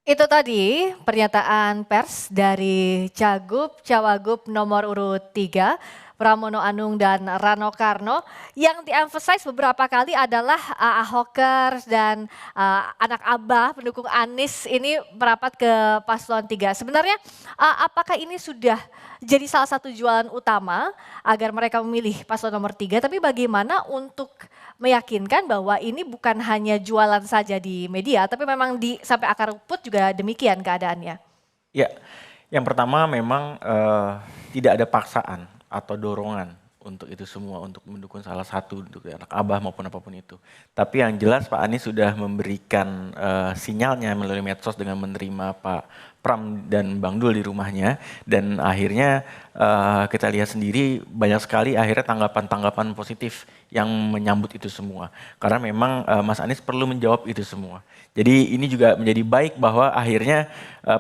Itu tadi pernyataan pers dari Cawagup nomor urut 3, Pramono Anung dan Rano Karno, yang di-emphasize beberapa kali adalah Ahokers dan anak Abah pendukung Anies ini merapat ke paslon 3. Sebenarnya apakah ini sudah jadi salah satu jualan utama agar mereka memilih paslon nomor 3, tapi bagaimana untuk meyakinkan bahwa ini bukan hanya jualan saja di media, tapi memang sampai akar rumput juga demikian keadaannya? Ya, yang pertama memang tidak ada paksaan atau dorongan untuk itu semua, untuk mendukung salah satu, untuk anak Abah maupun apapun itu. Tapi yang jelas Pak Anies sudah memberikan sinyalnya melalui medsos dengan menerima Pak Pram dan Bang Dul di rumahnya, dan akhirnya kita lihat sendiri banyak sekali akhirnya tanggapan-tanggapan positif yang menyambut itu semua. Karena memang Mas Anies perlu menjawab itu semua. Jadi ini juga menjadi baik bahwa akhirnya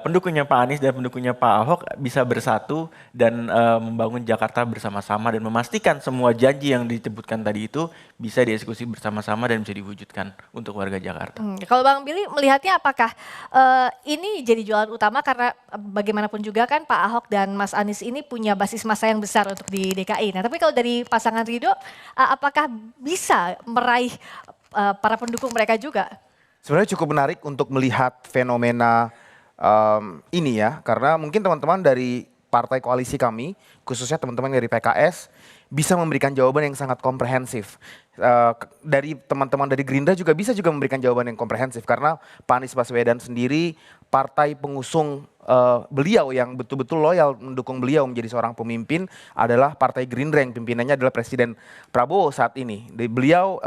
pendukungnya Pak Anies dan pendukungnya Pak Ahok bisa bersatu dan membangun Jakarta bersama-sama dan memastikan semua janji yang disebutkan tadi itu bisa dieksekusi bersama-sama dan bisa diwujudkan untuk warga Jakarta. Kalau Bang Billy melihatnya apakah ini jadi jualan utama karena bagaimanapun juga kan Pak Ahok dan Mas Anies ini punya basis massa yang besar untuk di DKI. Nah tapi kalau dari pasangan Ridho apakah bisa meraih para pendukung mereka juga? Sebenarnya cukup menarik untuk melihat fenomena ini ya, karena mungkin teman-teman dari partai koalisi kami, khususnya teman-teman dari PKS, bisa memberikan jawaban yang sangat komprehensif. Dari teman-teman dari Gerindra juga bisa juga memberikan jawaban yang komprehensif, karena Pak Anies Baswedan sendiri partai pengusung beliau yang betul-betul loyal mendukung beliau menjadi seorang pemimpin adalah Partai Gerindra yang pimpinannya adalah Presiden Prabowo saat ini. Beliau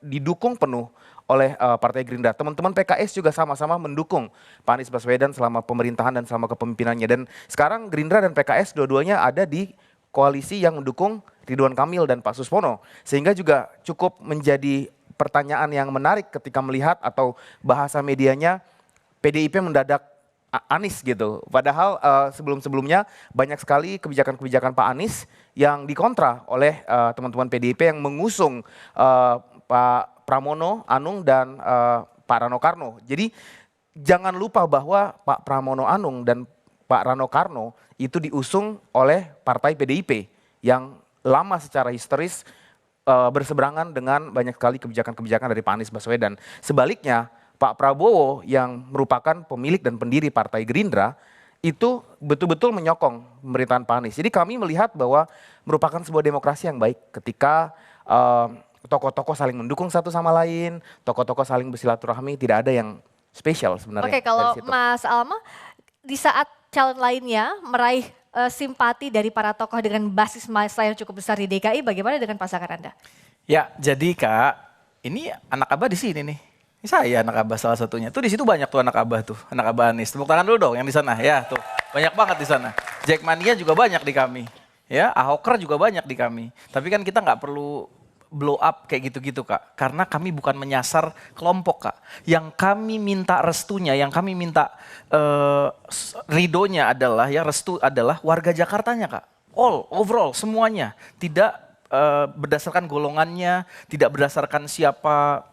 didukung penuh oleh Partai Gerindra. Teman-teman PKS juga sama-sama mendukung Pak Anies Baswedan selama pemerintahan dan selama kepemimpinannya. Dan sekarang Gerindra dan PKS dua-duanya ada di koalisi yang mendukung Ridwan Kamil dan Pak Suswono. Sehingga juga cukup menjadi pertanyaan yang menarik ketika melihat atau bahasa medianya PDIP mendadak Anies gitu. Padahal sebelum-sebelumnya banyak sekali kebijakan-kebijakan Pak Anies yang dikontra oleh teman-teman PDIP yang mengusung Pak Pramono Anung dan Pak Rano Karno. Jadi jangan lupa bahwa Pak Pramono Anung dan Pak Rano Karno itu diusung oleh partai PDIP yang lama secara historis berseberangan dengan banyak sekali kebijakan-kebijakan dari Pak Anies Baswedan. Sebaliknya Pak Prabowo yang merupakan pemilik dan pendiri Partai Gerindra itu betul-betul menyokong pemerintahan Pak Anies. Jadi kami melihat bahwa merupakan sebuah demokrasi yang baik ketika tokoh-tokoh saling mendukung satu sama lain, tokoh-tokoh saling bersilaturahmi, tidak ada yang spesial sebenarnya. Oke, kalau Mas Alma, di saat calon lainnya meraih simpati dari para tokoh dengan basis massa yang cukup besar di DKI, bagaimana dengan pasangan Anda? Ya, jadi Kak, ini anak Abah di sini nih. Ini saya anak Abah salah satunya. Tuh di situ banyak tuh anak Abah tuh, anak Abah Anies. Tepuk tangan dulu dong yang di sana. Ya, tuh. Banyak banget di sana. Jackmania juga banyak di kami. Ya, Ahoker juga banyak di kami. Tapi kan kita nggak perlu blow up kayak gitu-gitu Kak. Karena kami bukan menyasar kelompok Kak. Yang kami minta restunya, yang kami minta ridonya adalah, ya restu adalah warga Jakartanya Kak. Overall semuanya. Tidak berdasarkan golongannya, tidak berdasarkan siapa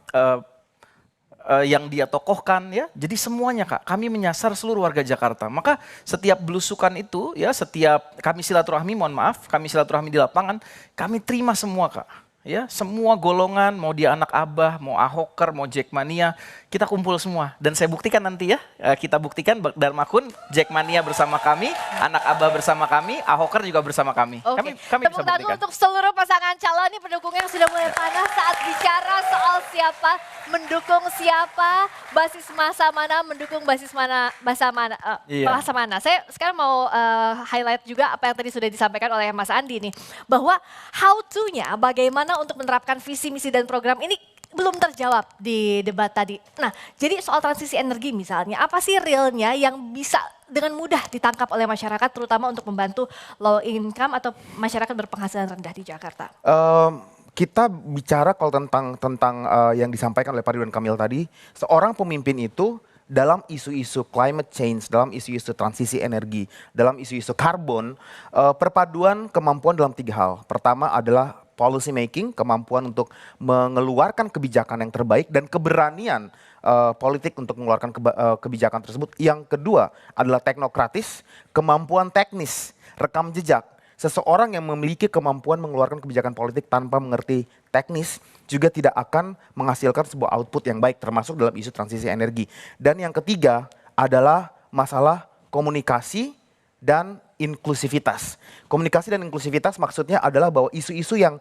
yang dia tokohkan ya. Jadi semuanya Kak, kami menyasar seluruh warga Jakarta. Maka setiap belusukan itu ya, setiap kami silaturahmi, mohon maaf, kami silaturahmi di lapangan, kami terima semua Kak. Ya, semua golongan, mau dia anak Abah, mau Ahoker, mau Jackmania, kita kumpul semua. Dan saya buktikan nanti ya, kita buktikan Dharma Kun, Jackmania bersama kami, anak Abah bersama kami, Ahoker juga bersama kami. Oke. Kami Tepuk tangan untuk seluruh pasangan calon ini, pendukungnya yang sudah mulai panas saat bicara soal siapa mendukung siapa, basis massa mana, mendukung basis mana, massa mana. Saya sekarang mau highlight juga apa yang tadi sudah disampaikan oleh Mas Andi nih, bahwa how to-nya bagaimana untuk menerapkan visi, misi dan program ini belum terjawab di debat tadi. Nah, jadi soal transisi energi misalnya, apa sih realnya yang bisa dengan mudah ditangkap oleh masyarakat, terutama untuk membantu low income atau masyarakat berpenghasilan rendah di Jakarta? Kita bicara kalau tentang yang disampaikan oleh Pak Ridwan Kamil tadi, seorang pemimpin itu dalam isu-isu climate change, dalam isu-isu transisi energi, dalam isu-isu karbon, perpaduan kemampuan dalam 3 hal. Pertama adalah policy making, kemampuan untuk mengeluarkan kebijakan yang terbaik dan keberanian politik untuk mengeluarkan kebijakan tersebut. Yang kedua adalah teknokratis, kemampuan teknis, rekam jejak. Seseorang yang memiliki kemampuan mengeluarkan kebijakan politik tanpa mengerti teknis juga tidak akan menghasilkan sebuah output yang baik, termasuk dalam isu transisi energi. Dan yang ketiga adalah masalah komunikasi dan inklusivitas. Komunikasi dan inklusivitas maksudnya adalah bahwa isu-isu yang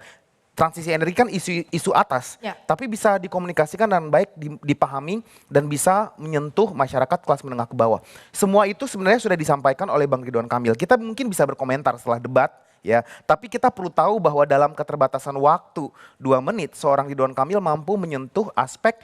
transisi energi kan isu atas, tapi bisa dikomunikasikan dengan baik, dipahami dan bisa menyentuh masyarakat kelas menengah ke bawah. Semua itu sebenarnya sudah disampaikan oleh Bang Ridwan Kamil. Kita mungkin bisa berkomentar setelah debat, ya, tapi kita perlu tahu bahwa dalam keterbatasan waktu 2 menit, seorang Ridwan Kamil mampu menyentuh aspek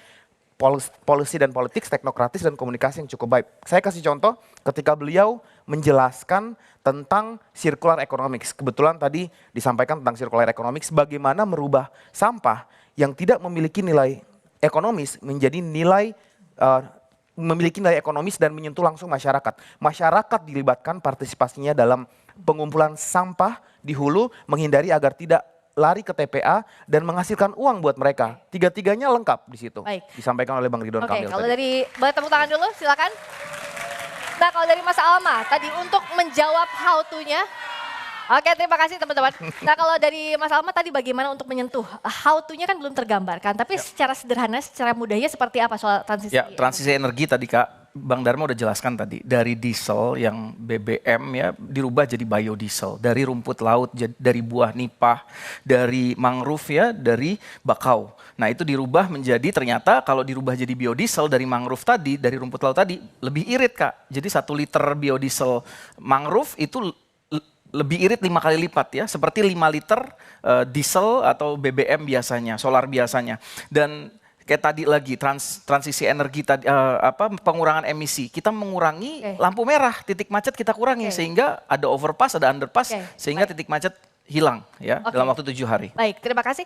policy dan politik, teknokratis dan komunikasi yang cukup baik. Saya kasih contoh ketika beliau menjelaskan tentang circular economics. Kebetulan tadi disampaikan tentang circular economics, bagaimana merubah sampah yang tidak memiliki nilai ekonomis menjadi memiliki nilai ekonomis dan menyentuh langsung masyarakat. Masyarakat dilibatkan partisipasinya dalam pengumpulan sampah di hulu, menghindari agar tidak lari ke TPA dan menghasilkan uang buat mereka. Tiga-tiganya lengkap di situ. Baik. Disampaikan oleh Bang Ridwan Kamil. Kalau tadi. dari, boleh tepuk tangan dulu silakan. Nah kalau dari Mas Alma, tadi untuk menjawab how to-nya. Oke, terima kasih teman-teman. Nah kalau dari Mas Alma tadi bagaimana untuk menyentuh, how to-nya kan belum tergambarkan. Tapi secara sederhana, secara mudahnya seperti apa soal transisi? Ya, transisi energi tadi Kak. Bang Dharma udah jelaskan tadi, dari diesel yang BBM ya dirubah jadi biodiesel, dari rumput laut, dari buah nipah, dari mangrove ya, dari bakau. Nah itu dirubah menjadi, ternyata kalau dirubah jadi biodiesel dari mangrove tadi, dari rumput laut tadi, lebih irit Kak. Jadi 1 liter biodiesel mangrove itu lebih irit 5 kali lipat ya, seperti 5 liter diesel atau BBM biasanya, solar biasanya. Dan kayak tadi lagi transisi energi tadi pengurangan emisi. Kita mengurangi lampu merah, titik macet kita kurangi sehingga ada overpass, ada underpass sehingga titik macet hilang ya dalam waktu 7 hari. Baik, terima kasih.